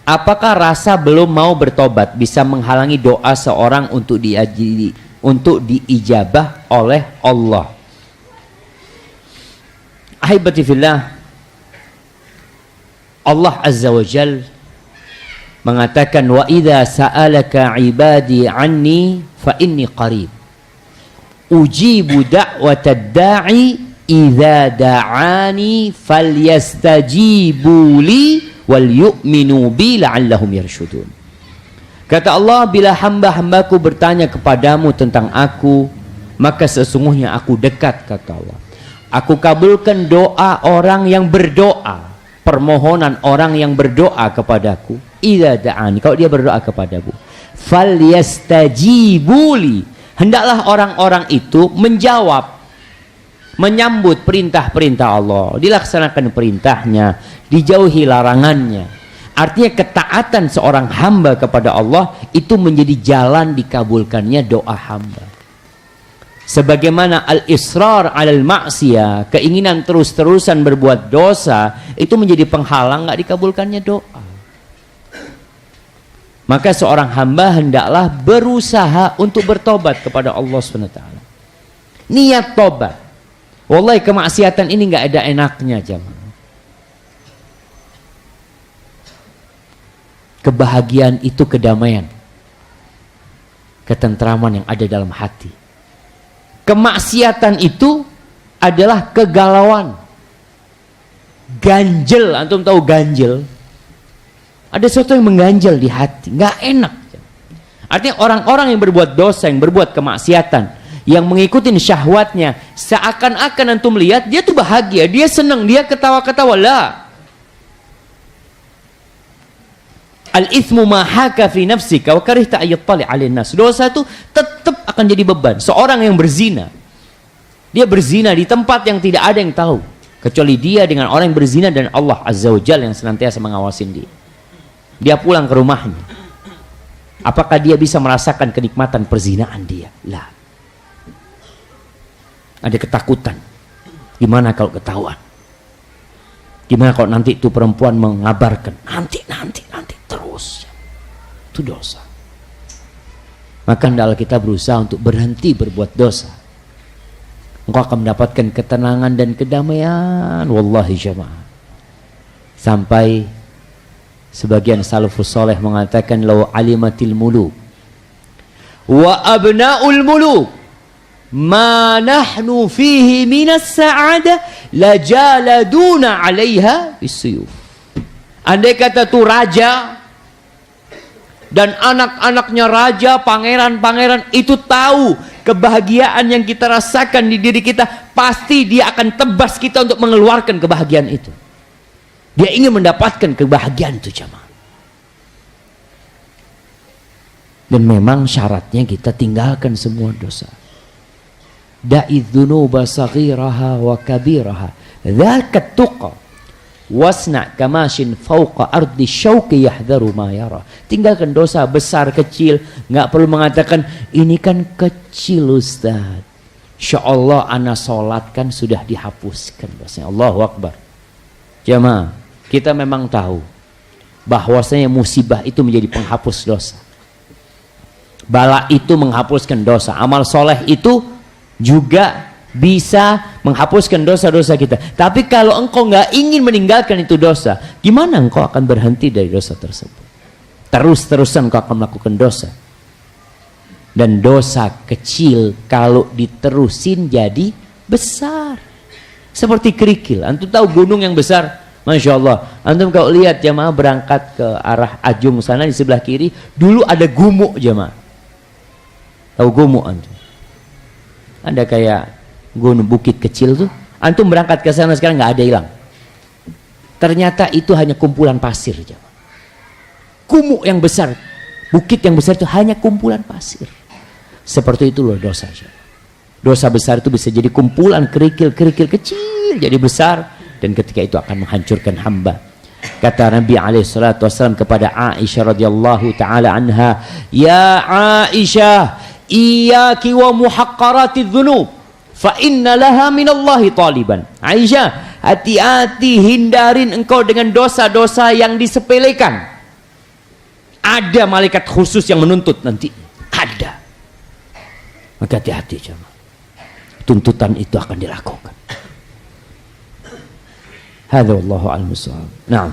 Apakah rasa belum mau bertobat bisa menghalangi doa seorang untuk diijabah oleh Allah? Ahibati fillah, Allah Azza wa Jal mengatakan, wa idza sa'alaka ibadi anni fa inni qarib ujibu da'watad da'i idza da'ani falyastajibu li wal yu'minu bi la'allahum yarshudun. Kata Allah, bila hamba-hambaku bertanya kepadamu tentang aku, maka sesungguhnya aku dekat, kata Allah. Aku kabulkan doa orang yang berdoa, permohonan orang yang berdoa kepadaku. Idza da'ani, kalau dia berdoa kepadaku, falyastajibuli, hendaklah orang-orang itu menjawab, menyambut perintah-perintah Allah, dilaksanakan perintahnya, dijauhi larangannya. Artinya ketaatan seorang hamba kepada Allah itu menjadi jalan dikabulkannya doa hamba. Sebagaimana al-israr alal ma'siyah, keinginan terus-terusan berbuat dosa, itu menjadi penghalang nggak dikabulkannya doa. Maka seorang hamba hendaklah berusaha untuk bertobat kepada Allah SWT. Niat tobat. Wallahi kemaksiatan ini nggak ada enaknya, jemaah. Kebahagiaan itu kedamaian, ketentraman yang ada dalam hati. Kemaksiatan itu adalah kegalauan, ganjel. Antum tahu ganjel? Ada sesuatu yang mengganjal di hati, nggak enak. Artinya orang-orang yang berbuat dosa, yang berbuat kemaksiatan, yang mengikuti syahwatnya, seakan-akan antum lihat dia tuh bahagia, dia senang, dia ketawa-ketawa. Lah, al-ithmu ma haka fi nafsika wa karihta ayattali 'alin nas. Dosa itu tetap akan jadi beban. Seorang yang berzina, dia berzina di tempat yang tidak ada yang tahu kecuali dia dengan orang yang berzina dan Allah Azza wa Jalla yang senantiasa mengawasin dia. Dia pulang ke rumahnya, apakah dia bisa merasakan kenikmatan perzinaan dia? Lah, ada ketakutan. Gimana kalau ketahuan? Gimana kalau nanti itu perempuan mengabarkan? Nanti terus. Itu dosa. Maka hendaklah kita berusaha untuk berhenti berbuat dosa. Engkau akan mendapatkan ketenangan dan kedamaian. Wallahi jamaah. Sampai sebagian salafus saleh mengatakan, law alimatil muluk wa abnaul muluk ma nahnu fihi minas sa'adah lajaladuna 'alaiha bisuyuf. Andai kata tuh raja dan anak-anaknya raja, pangeran-pangeran itu tahu kebahagiaan yang kita rasakan di diri kita, pasti dia akan tebas kita untuk mengeluarkan kebahagiaan itu. Dia ingin mendapatkan kebahagiaan itu, jamaah. Dan memang syaratnya kita tinggalkan semua dosa. Da'idz dzunuba saghiraha wa kabiraha dzaka tuqa wasna kamashin fauqa ardi syauqi yahdharu ma yara. Tinggalkan dosa besar kecil, nggak perlu mengatakan ini kan kecil Ustaz. Insyaallah ana salat kan sudah dihapuskan dosanya. Allahu Akbar. Jamaah, kita memang tahu bahwasanya musibah itu menjadi penghapus dosa. Bala itu menghapuskan dosa. Amal soleh itu juga bisa menghapuskan dosa-dosa kita. Tapi kalau engkau nggak ingin meninggalkan itu dosa, gimana engkau akan berhenti dari dosa tersebut? Terus-terusan engkau akan melakukan dosa. Dan dosa kecil kalau diterusin jadi besar. Seperti kerikil. Antum tahu gunung yang besar? Masya Allah. Antum kalau lihat jamaah berangkat ke arah Ajung sana, di sebelah kiri dulu ada gumuk jamaah. Tahu gumuk antum? Ada kayak gunung bukit kecil tuh. Antum berangkat ke sana sekarang nggak ada hilang. Ternyata itu hanya kumpulan pasir jamaah. Gumuk yang besar, bukit yang besar itu hanya kumpulan pasir. Seperti itu loh dosa. Dosa besar itu bisa jadi kumpulan kerikil-kerikil kecil jadi besar. Dan ketika itu akan menghancurkan hamba. Kata Nabi SAW kepada Aisyah radhiyallahu taala anha, ya Aisyah, iyyaki wa muhaqqaratidz dzunub fa inna laha minallahi taliban. Aisyah, hati-hati, hindarin engkau dengan dosa-dosa yang disepelekan. Ada malaikat khusus yang menuntut nanti. Ada. Maka hati-hati jemaah. Tuntutan itu akan dilakukan. Hadza wallahu a'lam bissawab. Naam.